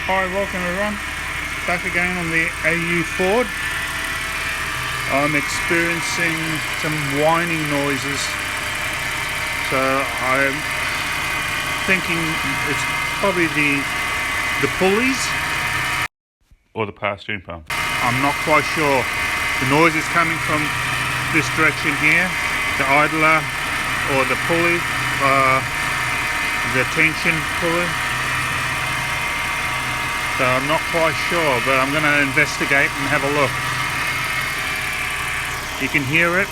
Hi, welcome everyone. Back again on the AU Ford. I'm experiencing some whining noises, so I'm thinking it's probably the pulleys or the power steering pump. I'm not quite sure. The noise is coming from this direction here, the idler or the pulley, the tension pulley. So I'm not quite sure, but I'm going to investigate and have a look. You can hear it.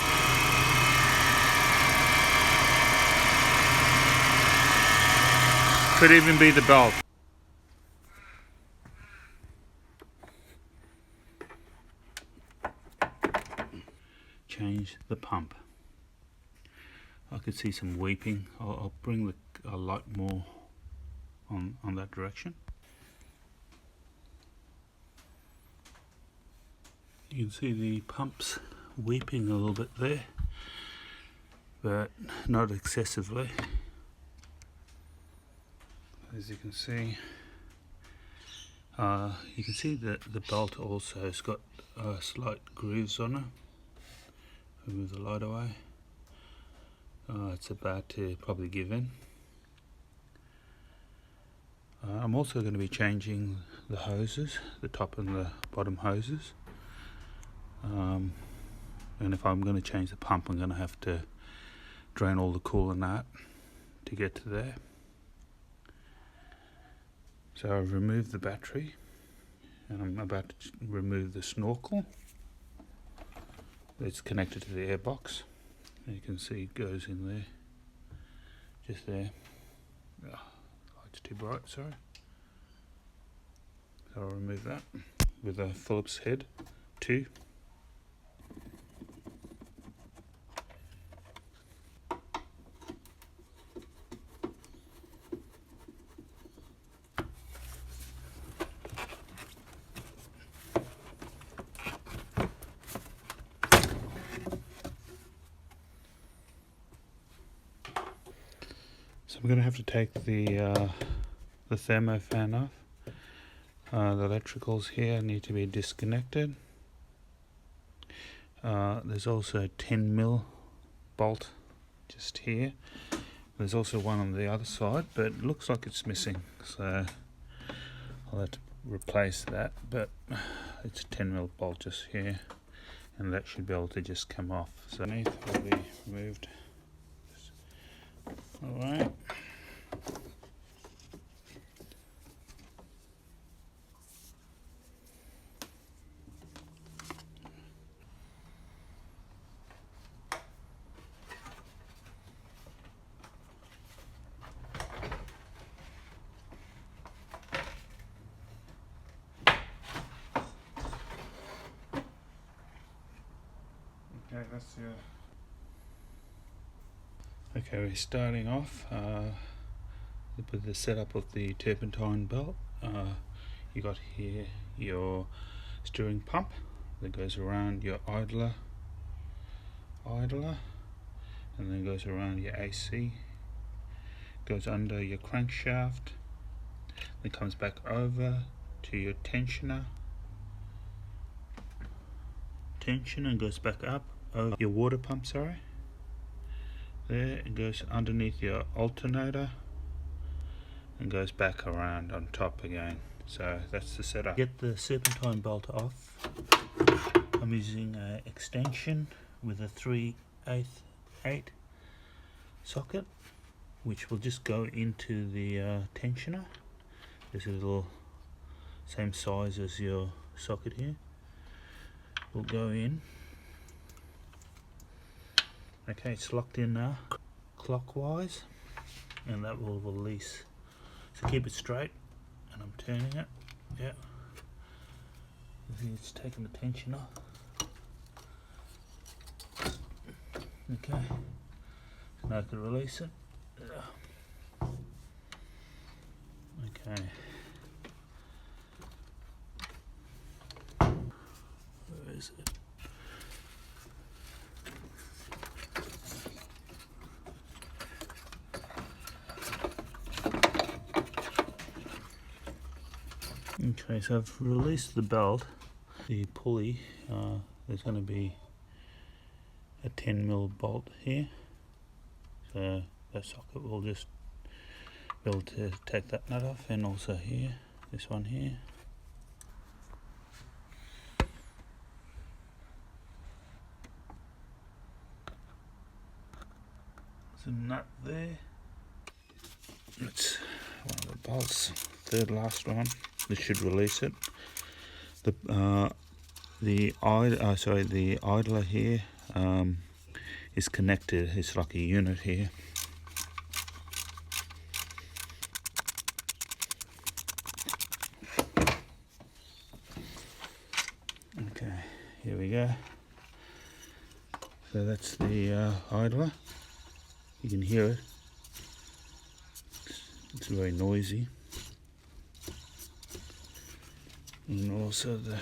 Could even be the belt. Change the pump. I could see some weeping. I'll bring the light more on that direction. You can see the pumps weeping a little bit there, but not excessively. As you can see that the belt also has got slight grooves on it. I'll move the light away. It's about to probably give in. I'm also going to be changing the hoses, the top and the bottom hoses. And if I'm going to change the pump, I'm going to have to drain all the coolant out to get to there. So I've removed the battery and I'm about to remove the snorkel. It's connected to the airbox. You can see it goes in there, just there. Oh, light's too bright, sorry. So I'll remove that with a Phillips head 2. So I'm going to have to take the thermo fan off. The electricals here need to be disconnected. There's also a 10mm bolt just here. There's also one on the other side, but it looks like it's missing, so I'll have to replace that. But it's a 10mm bolt just here, and that should be able to just come off. So underneath will be removed. Alright. Okay, that's Okay, we're starting off with the setup of the turpentine belt. You got here your steering pump that goes around your idler, and then goes around your AC, goes under your crankshaft, then comes back over to your tensioner, and goes back up over your water pump, there. It goes underneath your alternator and goes back around on top again. So that's the setup. Get the serpentine bolt off. I'm using an extension with a 3/8 socket, which will just go into the tensioner. There's a little same size as your socket here. Will go in. Okay, it's locked in now, clockwise, and that will release. So keep it straight, and I'm turning it. Yeah. I think it's taking the tension off. Okay. Now I can release it. Okay. Where is it? Okay, so I've released the belt, the pulley. There's going to be a 10mm bolt here, so that socket will just be able to take that nut off, and also here, this one here. There's a nut there. That's one of the bolts, third last one. This should release it. The idler here is connected. It's like a unit here. Okay, here we go. So that's the idler. You can hear it. It's very noisy. And also the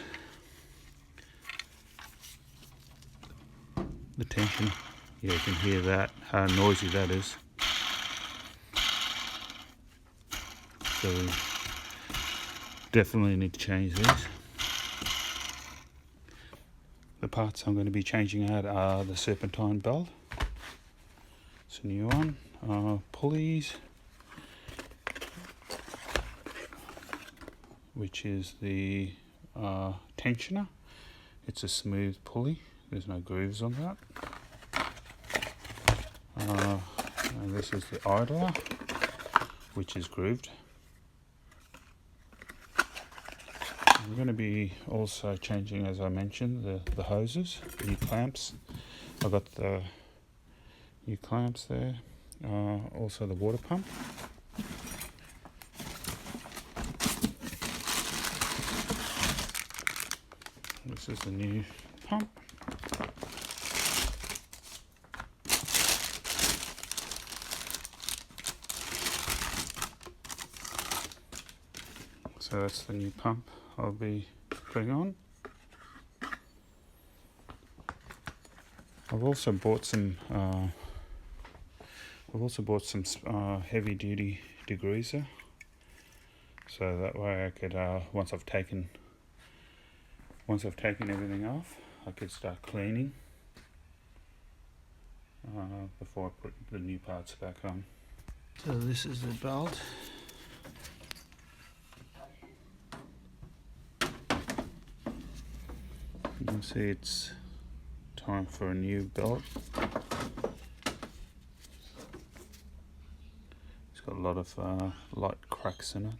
tensioner. Yeah, you can hear that, how noisy that is. So we definitely need to change these. The parts I'm going to be changing out are the serpentine belt. It's a new one. Pulleys, which is the tensioner. It's a smooth pulley. There's no grooves on that. And this is the idler, which is grooved. We're going to be also changing, as I mentioned, the hoses, the new clamps. I've got the new clamps there. Also the water pump. This is the new pump. So that's the new pump I'll be putting on. I've also bought some heavy duty degreaser, so that way I could once I've taken everything off, I could start cleaning before I put the new parts back on. So this is the belt. You can see it's time for a new belt. It's got a lot of light cracks in it.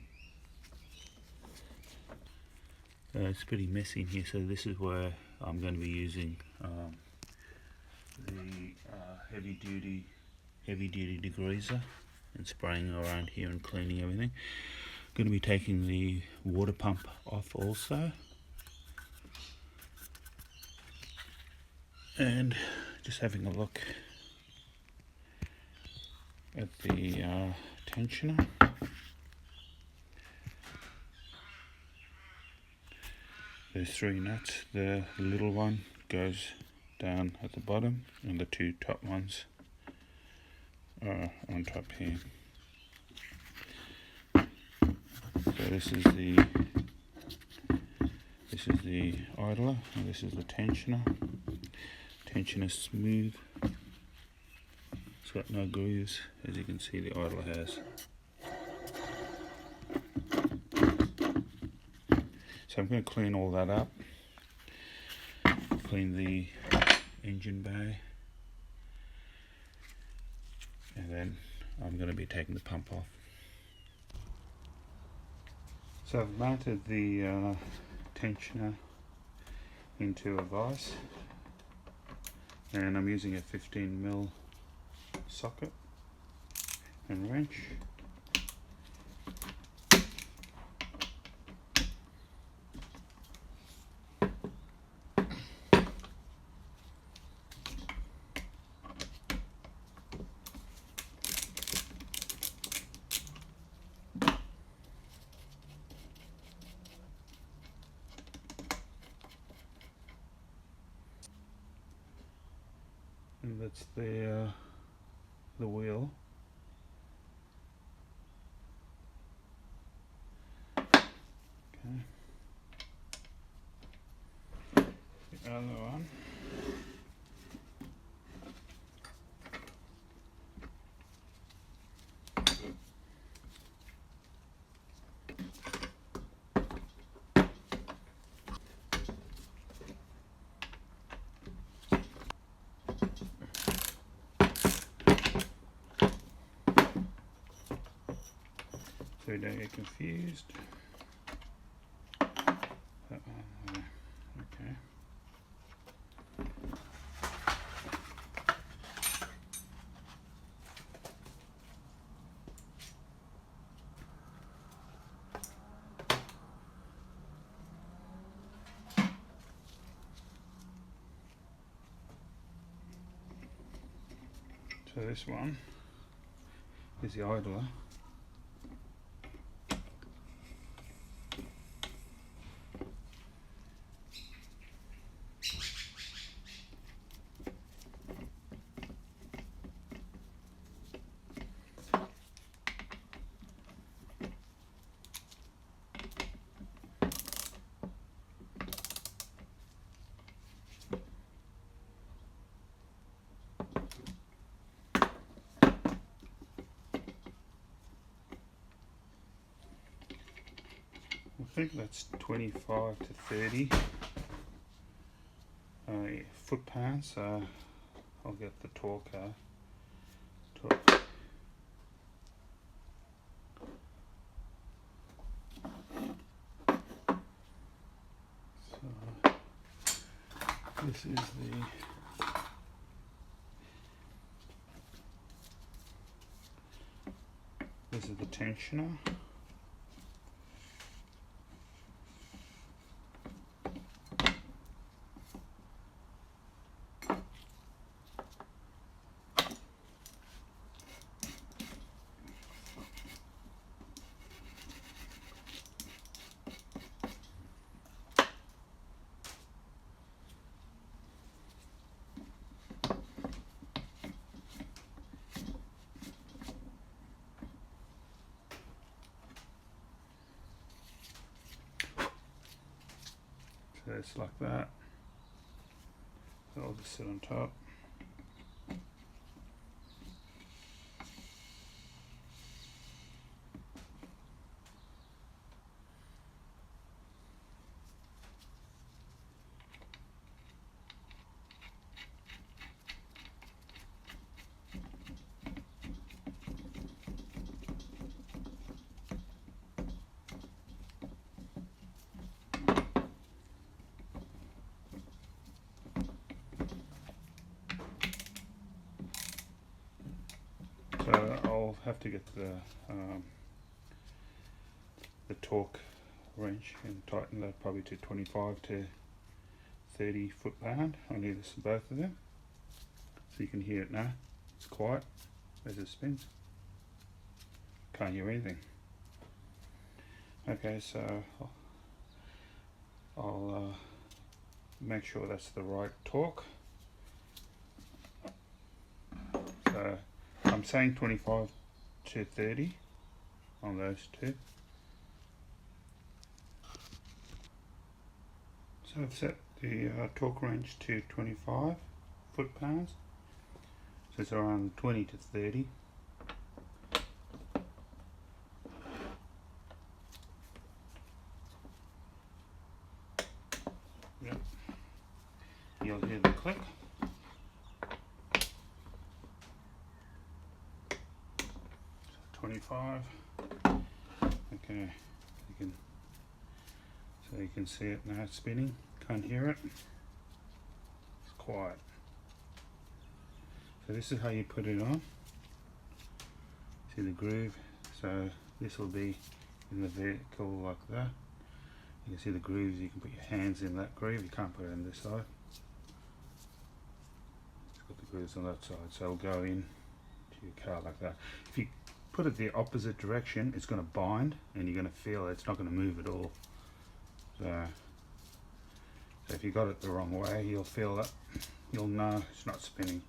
It's pretty messy in here, so this is where I'm going to be using the heavy duty degreaser and spraying around here and cleaning everything. Going to be taking the water pump off also, and just having a look at the tensioner. There's 3 nuts. The little one goes down at the bottom, and the 2 top ones are on top here. So this is the idler, and this is the tensioner. Tensioner is smooth. It's got no grooves, as you can see the idler has. So I'm going to clean all that up, clean the engine bay, and then I'm going to be taking the pump off. So I've mounted the tensioner into a vise, and I'm using a 15mm socket and wrench. And that's the wheel. Okay. Other one. So you don't get confused. That one there. Okay. So this one is the idler. I think that's 25 to 30 foot-pounds, so I'll get the torque. So this is the tensioner. So it's like that. So I'll just sit on top. So I'll have to get the torque wrench and tighten that probably to 25 to 30 foot-pound on either both of them. So you can hear it now. It's quiet as it spins. Can't hear anything. Okay, so I'll make sure that's the right torque. So I'm saying 25 to 30 on those two. So I've set the torque wrench to 25 foot-pounds. So it's around 20 to 30. Yep. You'll hear the click. So 25. Okay. You can see it now spinning. Can't hear it. It's quiet. So this is how you put it on. See the groove? So this will be in the vehicle like that. You can see the grooves. You can put your hands in that groove. You can't put it on this side. It's got the grooves on that side, so it'll go in to your car like that. If you put it the opposite direction, it's going to bind, and you're going to feel it. It's not going to move at all. So if you got it the wrong way, you'll feel it. You'll know it's not spinning.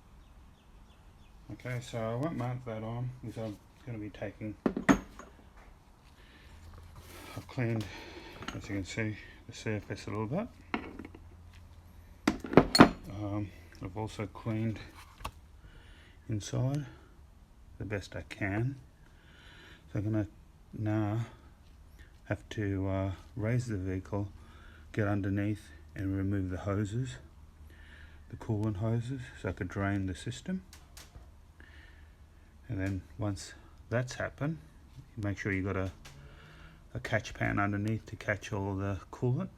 Okay, so I won't mount that on because I'm going to be taking. I've cleaned, as you can see, the surface a little bit. I've also cleaned inside the best I can. So I'm going to now have to raise the vehicle, get underneath and remove the hoses, the coolant hoses, so I could drain the system. And then once that's happened, make sure you got a catch pan underneath to catch all the coolant.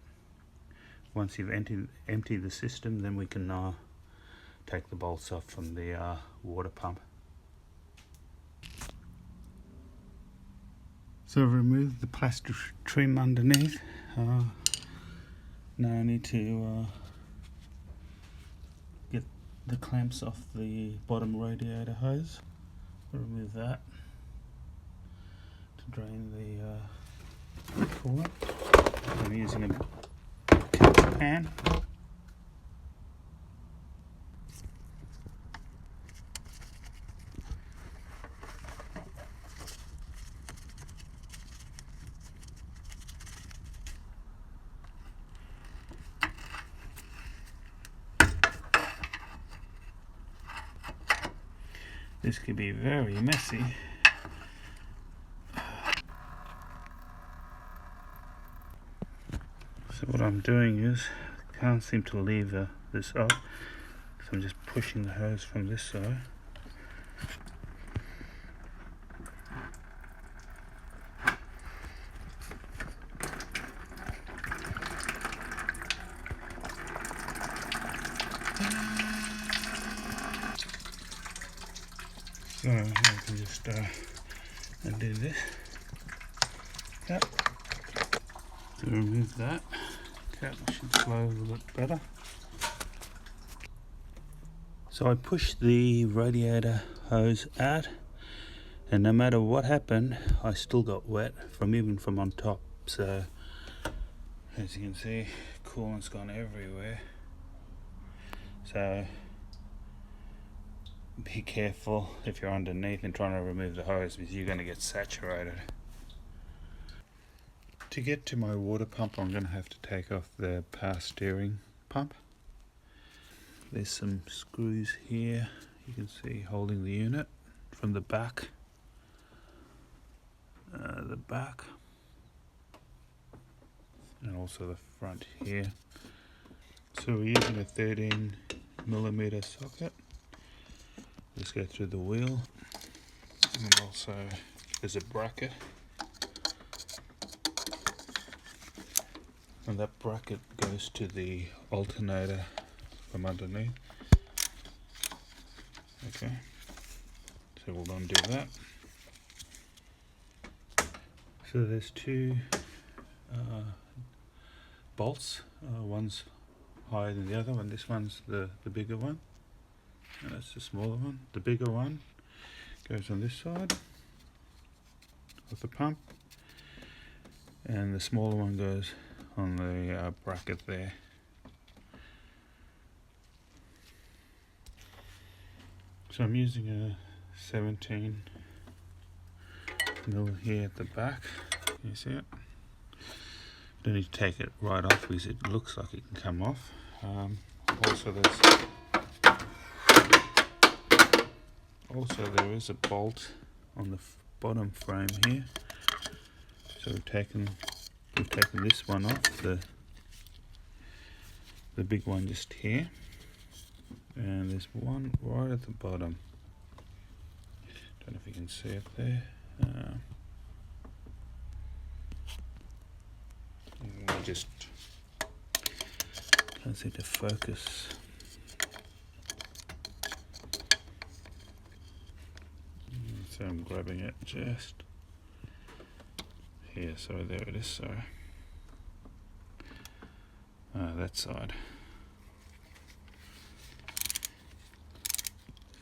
Once you've emptied the system, then we can take the bolts off from the water pump. So I've removed the plastic trim underneath. Now I need to get the clamps off the bottom radiator hose. Remove that to drain the coolant. I'm using a catch pan. This could be very messy. So what I'm doing is, I can't seem to leave this up, so I'm just pushing the hose from this side. So I can just undo this. Yep. To remove that. Okay, that should flow a little bit better. So I pushed the radiator hose out, and no matter what happened, I still got wet even from on top. So as you can see, coolant's gone everywhere. So be careful if you're underneath and trying to remove the hose, because you're going to get saturated. To get to my water pump, I'm going to have to take off the power steering pump. There's some screws here, you can see, holding the unit from the back. And also the front here. So we're using a 13mm socket. Let's go through the wheel, and also there's a bracket, and that bracket goes to the alternator from underneath. Okay, so we'll undo that. So there's two bolts, one's higher than the other one. This one's the bigger one, and that's the smaller one. The bigger one goes on this side of the pump, and the smaller one goes on the bracket there. So I'm using a 17mm here at the back. Can you see it? Don't need to take it right off because it looks like it can come off. Also there is a bolt on the bottom frame here. So we've taken this one off, the big one just here, and there's one right at the bottom. Don't know if you can see it there. I just can't seem to focus. So I'm grabbing it just here, so there it is. So that side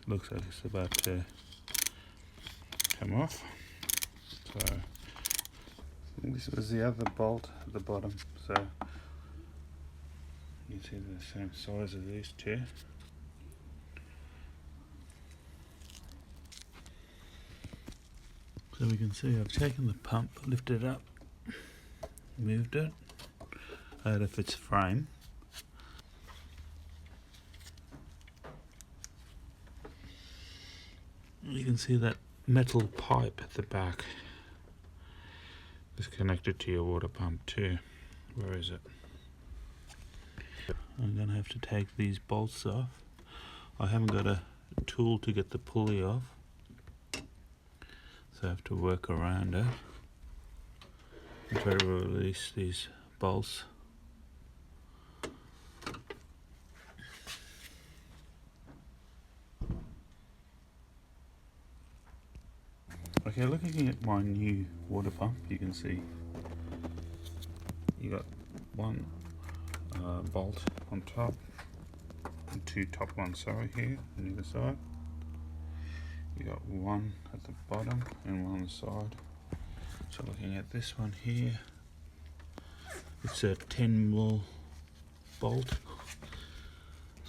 looks like it's about to come off. So this was the other bolt at the bottom, so you see they're the same size as these two. So we can see I've taken the pump, lifted it up, moved it out of its frame. You can see that metal pipe at the back is connected to your water pump too. Where is it? I'm going to have to take these bolts off. I haven't got a tool to get the pulley off, so I have to work around it and try to release these bolts. Okay, looking at my new water pump, you can see you got one bolt on top and two top ones, sorry, here on either side. You got one at the bottom and one on the side. So looking at this one here, it's a 10mm bolt.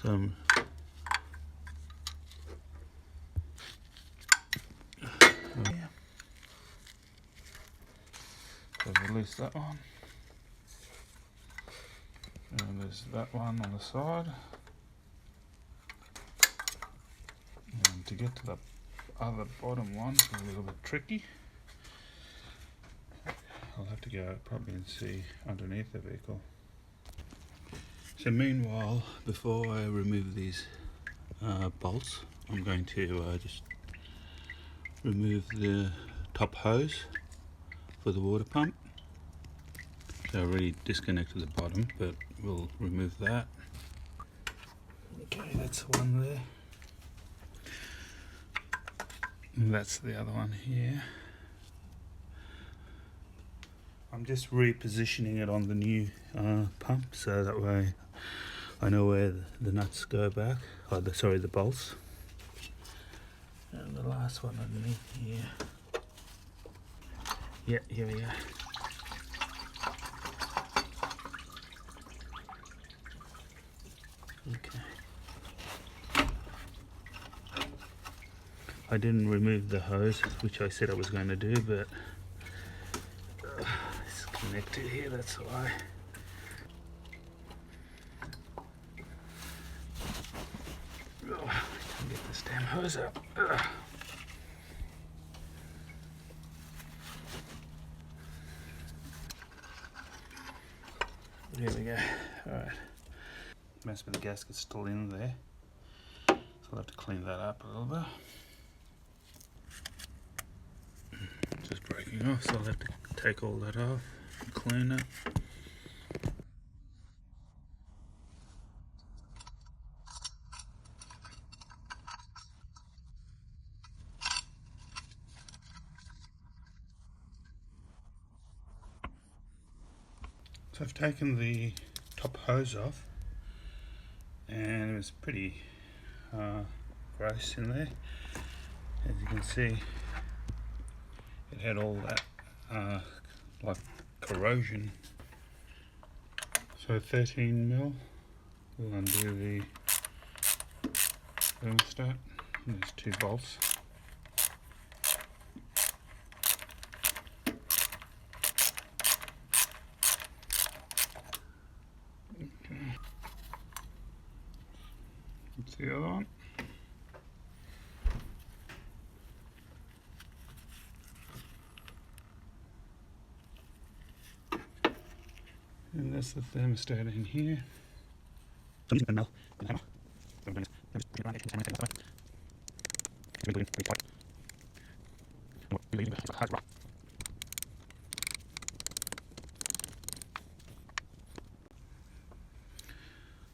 So I've released that one. And there's that one on the side. And to get to the other bottom one is a little bit tricky. I'll have to go probably and see underneath the vehicle. So meanwhile, before I remove these bolts, I'm going to just remove the top hose for the water pump. So I already disconnected the bottom, but we'll remove that. Okay, that's the one there. And that's the other one here. I'm just repositioning it on the new pump, so that way I know where the nuts go back. Oh, sorry, the bolts. And the last one underneath here. Yeah, here we go. Okay. I didn't remove the hose, which I said I was going to do, but it's connected here, that's why. Oh, I can't get this damn hose up. Here we go. Alright. Most of the gasket's still in there, so I'll have to clean that up a little bit. Just breaking off, so I'll have to take all that off and clean it. So I've taken the top hose off, and it was pretty gross in there. As you can see, it had all that like corrosion. So 13mm, we'll undo the thermostat. There's two bolts. That's the other one. And that's the thermostat in here.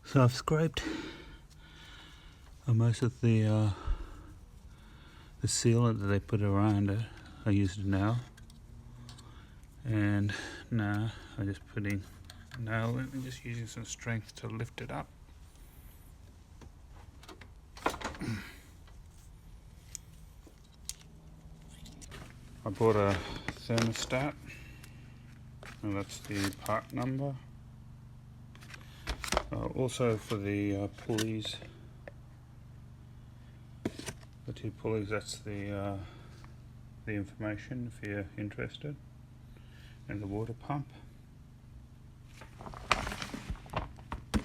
So I've scraped most of the sealant that they put around it. I used it now, and now I'm just putting a nail in and just using some strength to lift it up. I bought a thermostat, and that's the part number. Also for the pulleys, the two pulleys, that's the information if you're interested, and the water pump.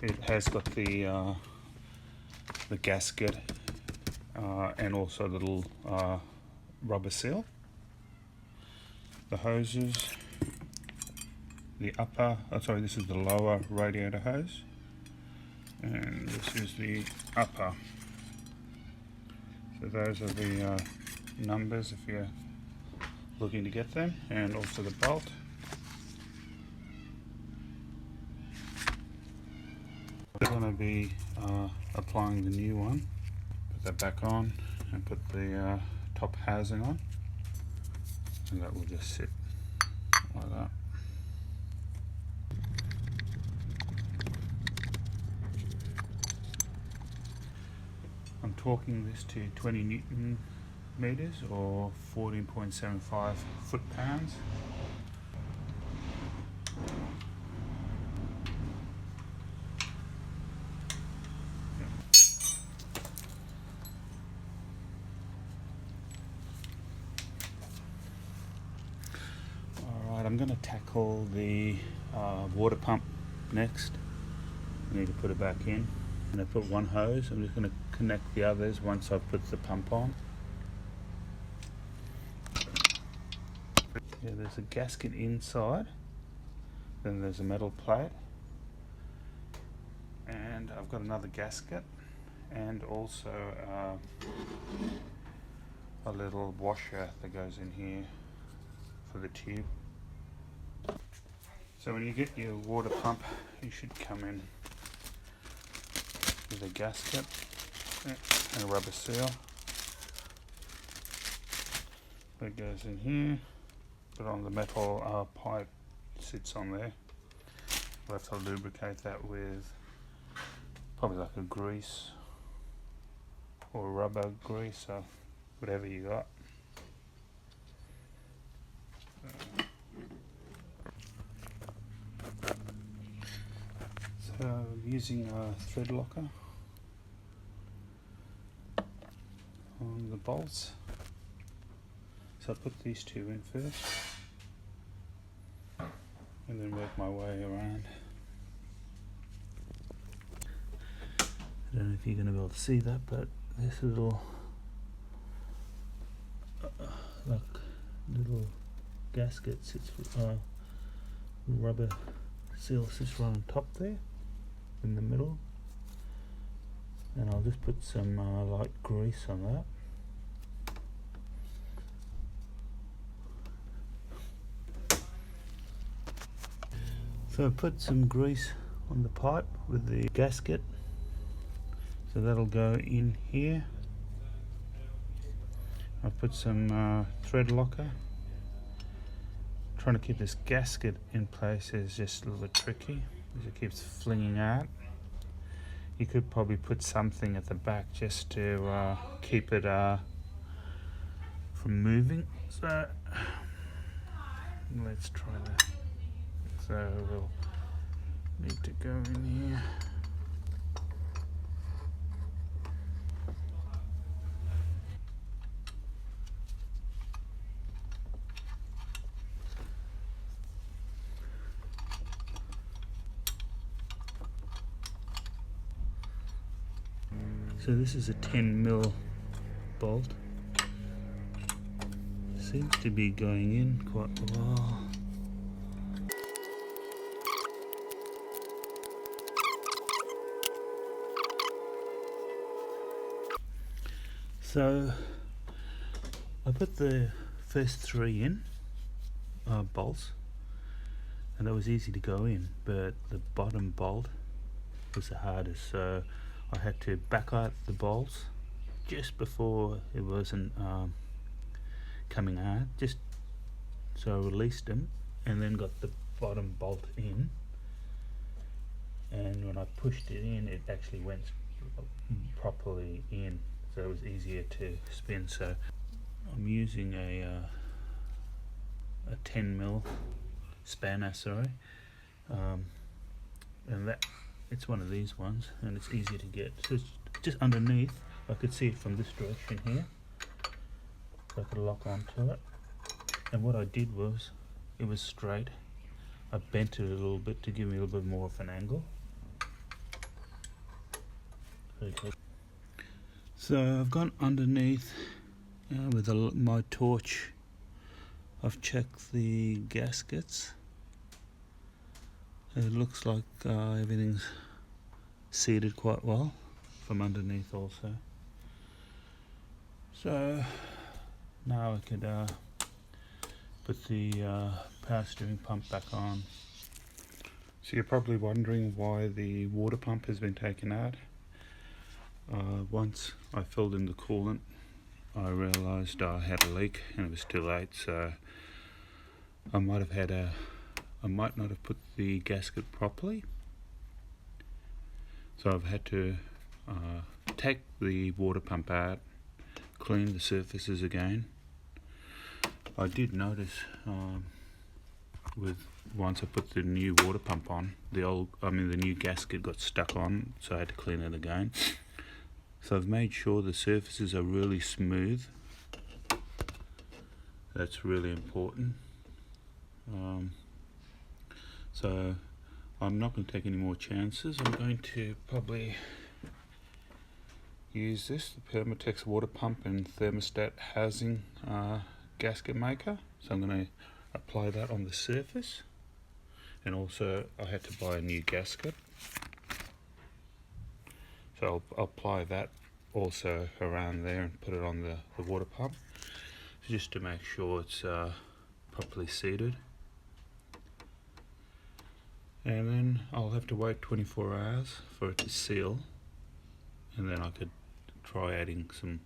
It has got the gasket and also the little rubber seal. The hoses, the upper, this is the lower radiator hose, and this is the upper. So those are the numbers if you're looking to get them, and also the bolt. We're going to be applying the new one. Put that back on and put the top housing on, and that will just sit like that. I'm torquing this to 20 Newton meters or 14.75 foot-pounds. Alright, I'm going to tackle the water pump next. I need to put it back in. And I put one hose. I'm just going to connect the others once I've put the pump on. Yeah, there's a gasket inside, then there's a metal plate, and I've got another gasket, and also a little washer that goes in here for the tube. So when you get your water pump, you should come in with a gasket and a rubber seal that goes in here. Put on the metal pipe sits on there. We'll have to lubricate that with probably like a grease or rubber grease or whatever you got. So I'm using a thread locker on the bolts. So I put these two in first and then work my way around. I don't know if you're going to be able to see that, but this little little gasket sits, rubber seal sits right on top there in the middle, and I'll just put some light grease on that. So I put some grease on the pipe with the gasket, so that'll go in here. I put some thread locker. Trying to keep this gasket in place is just a little bit tricky because it keeps flinging out. You could probably put something at the back just to keep it from moving. So let's try that. So we'll need to go in here. So this is a 10mm bolt. Seems to be going in quite well. So I put the first three in bolts, and that was easy to go in, but the bottom bolt was the hardest, so I had to back out the bolts just before it wasn't coming out, just so I released them and then got the bottom bolt in, and when I pushed it in it actually went properly in, so it was easier to spin. So I'm using a 10mm spanner, and that it's one of these ones, and it's easier to get. So it's just underneath. I could see it from this direction here, so I could lock onto it. And what I did was, it was straight. I bent it a little bit to give me a little bit more of an angle. So I've gone underneath with my torch. I've checked the gaskets. It looks like everything's seated quite well from underneath also. So now I could put the power steering pump back on. So you're probably wondering why the water pump has been taken out. Once I filled in the coolant, I realised I had a leak and it was too late, so I might not have put the gasket properly. So I've had to take the water pump out, clean the surfaces again. I did notice once I put the new water pump on, the new gasket got stuck on, so I had to clean it again. So I've made sure the surfaces are really smooth. That's really important. So I'm not going to take any more chances. I'm going to probably use this, the Permatex water pump and thermostat housing gasket maker. So I'm going to apply that on the surface, and also I had to buy a new gasket. So I'll apply that also around there and put it on the water pump, just to make sure it's properly seated. And then I'll have to wait 24 hours for it to seal, and then I could try adding some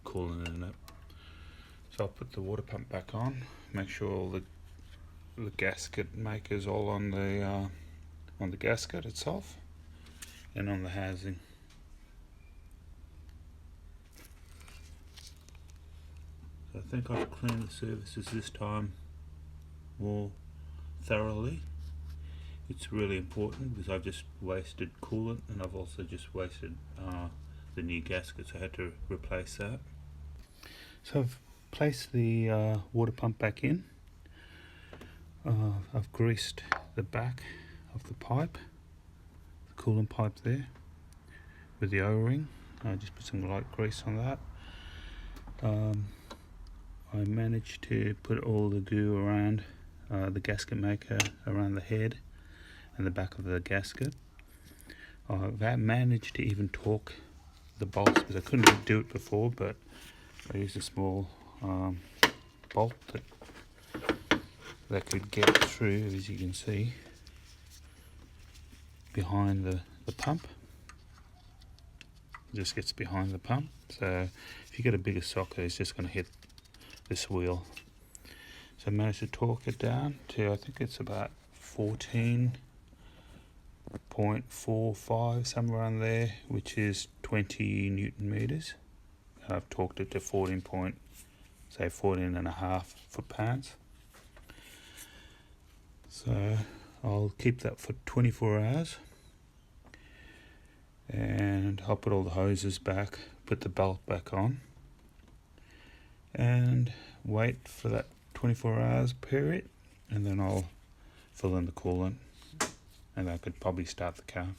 coolant in it. So I'll put the water pump back on, make sure all the gasket maker's all on the gasket itself and on the housing. So I think I've cleaned the surfaces this time more thoroughly. It's really important because I've just wasted coolant, and I've also just wasted the new gasket, so I had to replace that. So I've placed the water pump back in. I've greased the back of the pipe, the coolant pipe there, with the O-ring. I just put some light grease on that. I managed to put all the goo around the gasket maker, around the head and the back of the gasket. I've managed to even torque the bolts, because I couldn't do it before, but I used a small bolt that could get through, as you can see, behind the pump. It just gets behind the pump. So if you get a bigger socket, it's just going to hit this wheel. So I managed to torque it down to, I think it's about 14.45, somewhere around there, which is 20 Newton meters. I've torqued it to 14 and a half foot-pounds. So I'll keep that for 24 hours, and I'll put all the hoses back, put the belt back on, and wait for that 24 hours period, and then I'll fill in the coolant, and I could probably start the car.